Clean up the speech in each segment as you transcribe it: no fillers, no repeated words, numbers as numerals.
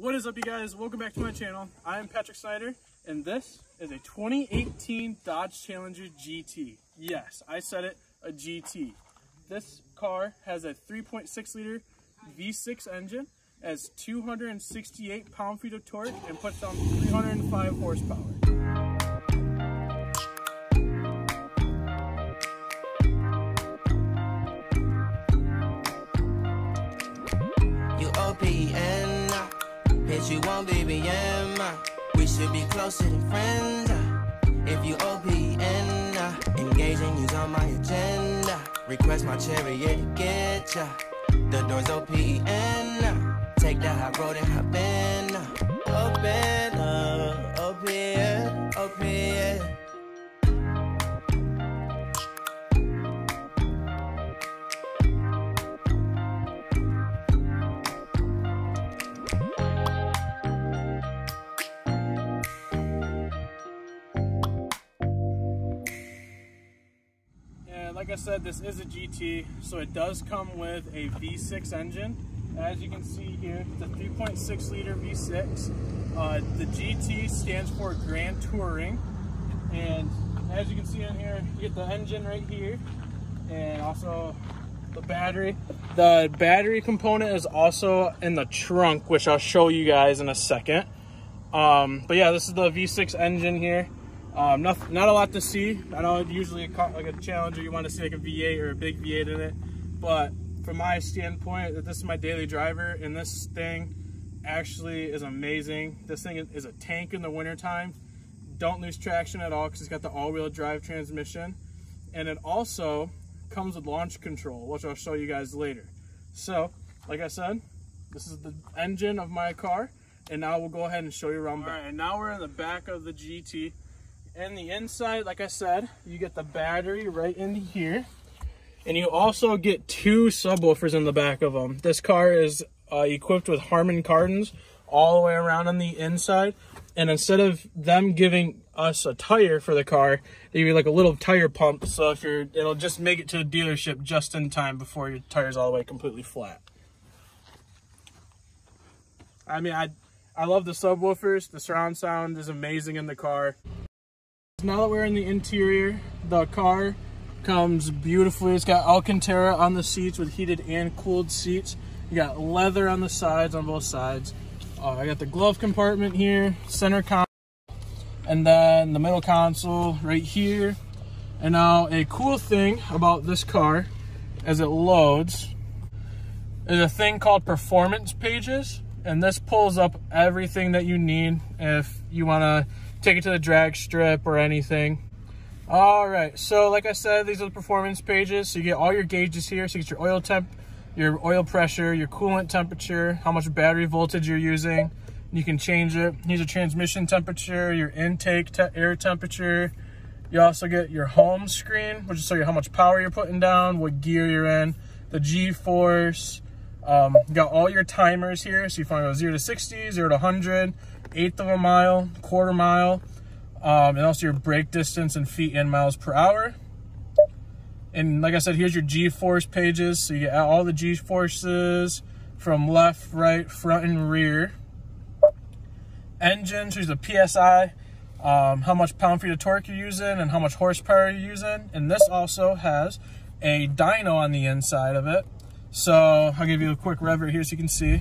What is up, you guys? Welcome back to my channel. I'm Patrick Snyder, and this is a 2018 Dodge Challenger GT. Yes, I said it, a GT. This car has a 3.6 liter V6 engine, has 268 pound-feet of torque, and puts down 305 horsepower. You want BBM, we should be closer than friends. If you OPN, engaging you's on my agenda. Request my chariot to get ya. The door's OPN, take that high road and hop in. Open up, OPN, OPN. Like I said, this is a GT, so it does come with a V6 engine. As you can see here, it's a 3.6 liter V6. The GT stands for Grand Touring, and as you can see in here, you get the engine right here, and also the battery. The battery component is also in the trunk, which I'll show you guys in a second. But yeah, this is the V6 engine here. Not a lot to see. I know usually like a Challenger, you want to see like a V8 or a big V8 in it, but from my standpoint, this is my daily driver, and this thing actually is amazing. This thing is a tank in the wintertime. Don't lose traction at all because it's got the all-wheel drive transmission, and it also comes with launch control, which I'll show you guys later. So, like I said, this is the engine of my car, and now we'll go ahead and show you around back. All right, and now we're in the back of the GT. And the inside, like I said, you get the battery right into here, and you also get two subwoofers in the back of them. This car is equipped with Harman Kardons all the way around on the inside, and instead of them giving us a tire for the car, they give you like a little tire pump, so if it'll just make it to the dealership just in time before your tire's all the way completely flat. I mean, I love the subwoofers. The surround sound is amazing in the car. Now that we're in the interior, the car comes beautifully. It's got Alcantara on the seats with heated and cooled seats. You got leather on the sides, on both sides. I got the glove compartment here, center console, and then the middle console right here. And now a cool thing about this car as it loads is a thing called performance pages. And this pulls up everything that you need if you want to take it to the drag strip or anything. All right, so like I said, these are the performance pages. So you get all your gauges here. So you get your oil temp, your oil pressure, your coolant temperature, how much battery voltage you're using. You can change it. Here's your transmission temperature, your intake air temperature. You also get your home screen, which will show you how much power you're putting down, what gear you're in, the G-force. You got all your timers here. So you find 0 to 60, 0 to 100, 1/8 of a mile, 1/4 mile, and also your brake distance in feet and miles per hour. And like I said, here's your G-force pages. So you get all the G-forces from left, right, front, and rear. Engine, so here's the PSI, how much pound-feet of torque you're using and how much horsepower you're using. And this also has a dyno on the inside of it. So I'll give you a quick rev right here so you can see.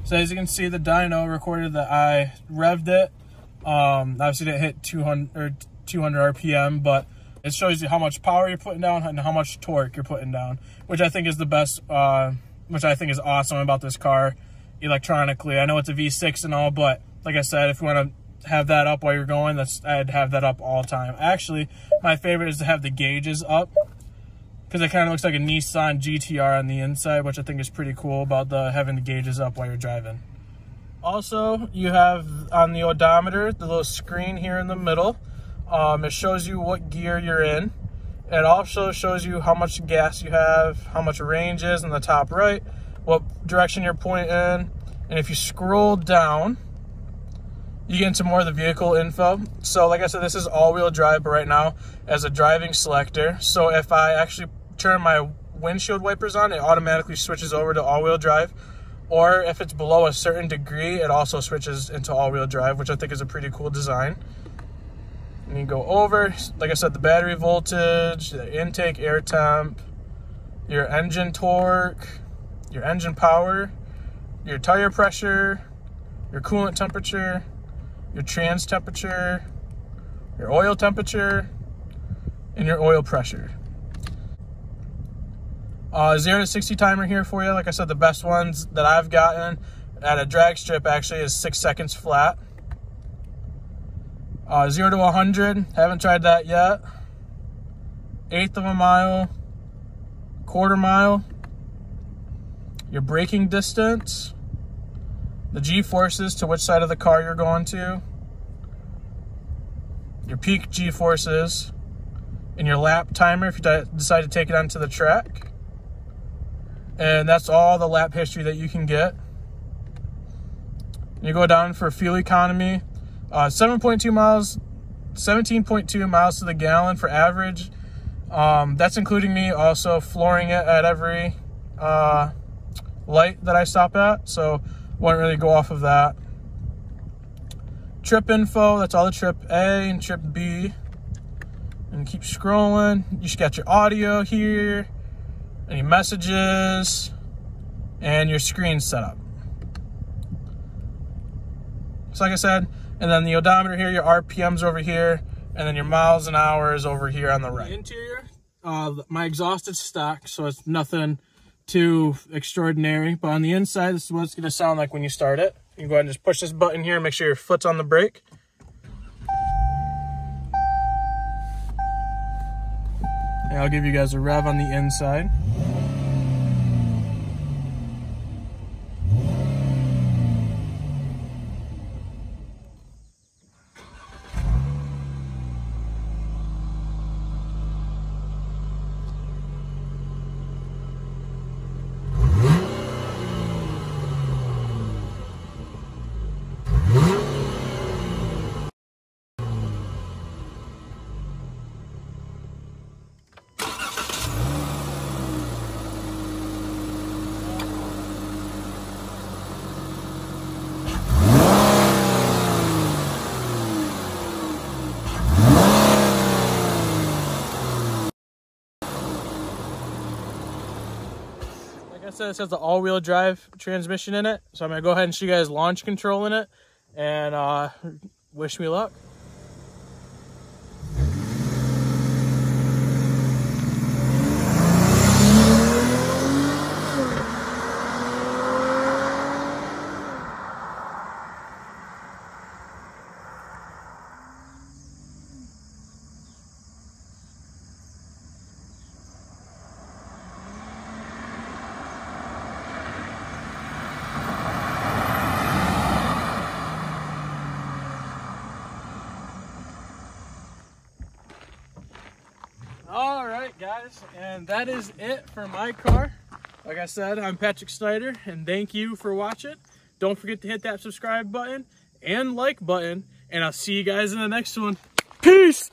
So as you can see, the dyno recorded that I revved it. Obviously didn't hit 200 RPM, but it shows you how much power you're putting down and how much torque you're putting down, which I think is the best, which I think is awesome about this car electronically. I know it's a V6 and all, but like I said, if you want to have that up while you're going, I'd have that up all the time. Actually, my favorite is to have the gauges up, because it kind of looks like a Nissan GTR on the inside, which I think is pretty cool about having the gauges up while you're driving. Also, you have on the odometer, the little screen here in the middle. It shows you what gear you're in. It also shows you how much gas you have, how much range is in the top right, what direction you're pointing in. And if you scroll down, you get into more of the vehicle info. So like I said, this is all-wheel drive, but right now as a driving selector. So if I actually turn my windshield wipers on, it automatically switches over to all-wheel drive. or if it's below a certain degree, it also switches into all-wheel drive, which I think is a pretty cool design. And you go over, like I said, the battery voltage, the intake air temp, your engine torque, your engine power, your tire pressure, your coolant temperature, your trans temperature, your oil temperature, and your oil pressure. 0 to 60 timer here for you. Like I said, the best ones that I've gotten at a drag strip actually is 6 seconds flat. 0 to 100, haven't tried that yet. 1/8 of a mile, 1/4 mile. Your braking distance, the G-forces to which side of the car you're going to, your peak G-forces, and your lap timer if you decide to take it onto the track. And that's all the lap history that you can get. You go down for fuel economy, 7.2 miles, 17.2 miles to the gallon for average. That's including me also flooring it at every light that I stop at, so won't really go off of that. Trip info, that's all the trip A and trip B. And keep scrolling. You just got your audio here, any messages, and your screen setup. So like I said, and then the odometer here, your RPMs over here, and then your miles an hour is over here on the right. Interior, my exhaust is stock, so it's nothing too extraordinary. But on the inside, this is what it's going to sound like when you start it. You can go ahead and just push this button here and make sure your foot's on the brake. And I'll give you guys a rev on the inside. Like I said, it has the all-wheel drive transmission in it, so I'm gonna go ahead and show you guys launch control in it, and wish me luck. All right, guys, and that is it for my car. Like I said, I'm Patrick Snyder, and thank you for watching. Don't forget to hit that subscribe button and like button, and I'll see you guys in the next one. Peace!